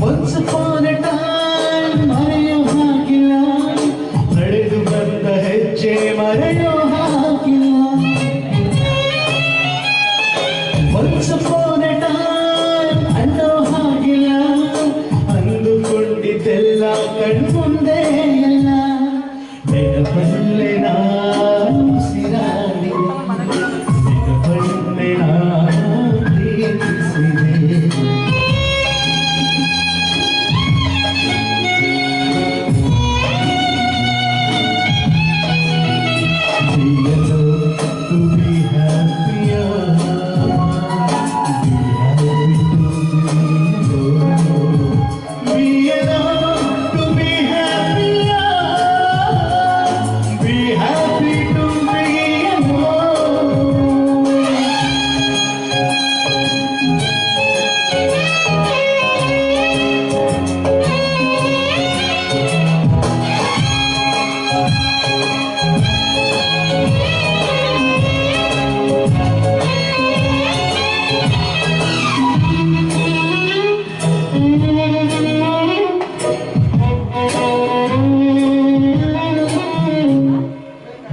Once upon a time, ಮರೆಯೋ ಹಾಗಿಲ್ಲ, ನಡೆದು ಬಂದ ಹೆಜ್ಜೆ ಮರೆಯೋ ಹಾಗಿಲ್ಲ. Once upon a time, ಅನ್ನೋ ಹಾಗಿಲ್ಲ, ಅಂದುಕೊಂಡಿದ್ದೆಲ್ಲ ಕಣ್ಮುಂದೆ ಎಲ್ಲ. ನೆನಪಲ್ಲೇ ನಾನು ಉಸಿರಾಡಿ, ನೆನಪಲ್ಲೇ ನಾನು ಪ್ರೀತಿಸಿದೆ.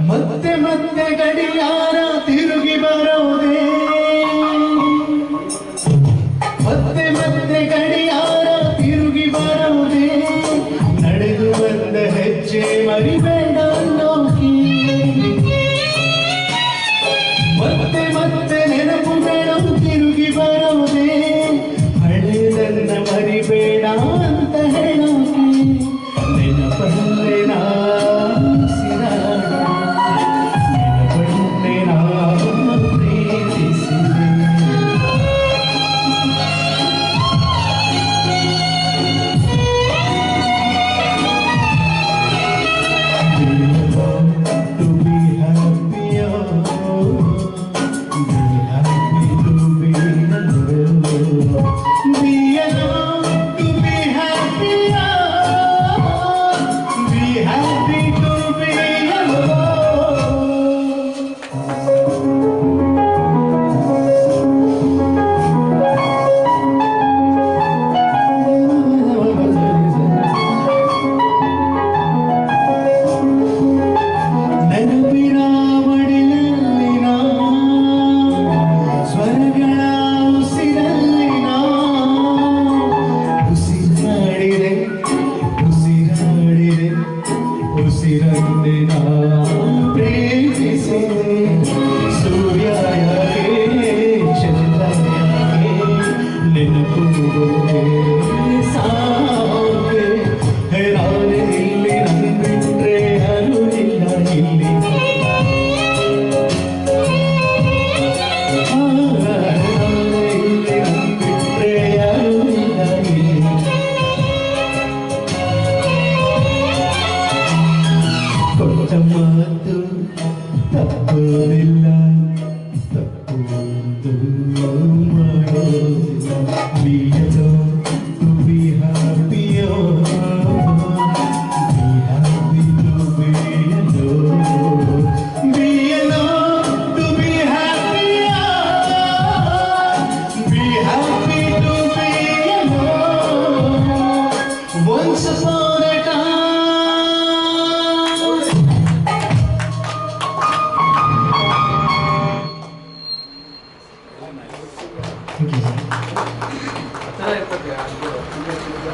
ಮತ್ತೆ ಮತ್ತೆ ಗಡಿಯಾರ ತಿರುಗಿ ಬರೋದೇ, ಮತ್ತೆ ಮತ್ತೆ ಗಡಿಯಾರ ತಿರುಗಿ ಬರೋದೇ, ನಡೆದು ಬಂದ ಹೆಜ್ಜೆ ಮರಿಬೇಡ ಅನ್ನೋಕೆ. ಮತ್ತೆ ಮತ್ತೆ ನೆನಪುಗಳು ತಿರುಗಿ ಬರೋದೇ, ಹಳೆದನ್ನ ಮರಿಬೇಡ ಅಂತ ಹೇಳೋಕೆ. ನೆನಪಲ್ಲೇ ನಾನು ಉಸಿರಾಡಿ, ನೆನಪಲ್ಲೇ ನಾನು ಪ್ರೀತಿಸಿದೆ. To be happier, be happy to be alone. Be alone to be happier, be happy to be alone. ನೆನಪಿನ ಮಡಿಲಲ್ಲಿನ ಸ್ವರಗಳ ಉಸಿರಲ್ಲಿನ ಉಸಿರಾಡಿದೆ, ಉಸಿರಾಡಿದೆ, ಉಸಿರನ್ನೇ ನಾ ಪ್ರೀತಿಸಿದೆ. ಸೂರ್ಯ ಯಾಕೆ ಚಂದ್ರ ಯಾಕೆ ನೆನಪು ಬಂದೆ ಸಾಕೆ. ನಾನೇ ಇಲ್ಲಿ ನಂಬಿಟ್ರೆ ಯಾರು ಇಲ್ಲ ಇಲ್ಲಿ. ನಾನೇ ಇಲ್ಲಿ ನಂಬಿಟ್ರೆ ಯಾರು ಇಲ್ಲ ಇಲ್ಲಿ. ಕೊಟ್ಟ ಮಾತು ತಪ್ಪೋದಿಲ್ಲ, ತಪ್ಪೊಂದು ಮಾಡೋದಿಲ್ಲ. Be alone to be happier, be happy to be alone. Be alone to be happier, be happy to be alone. Once upon a time. Thank you.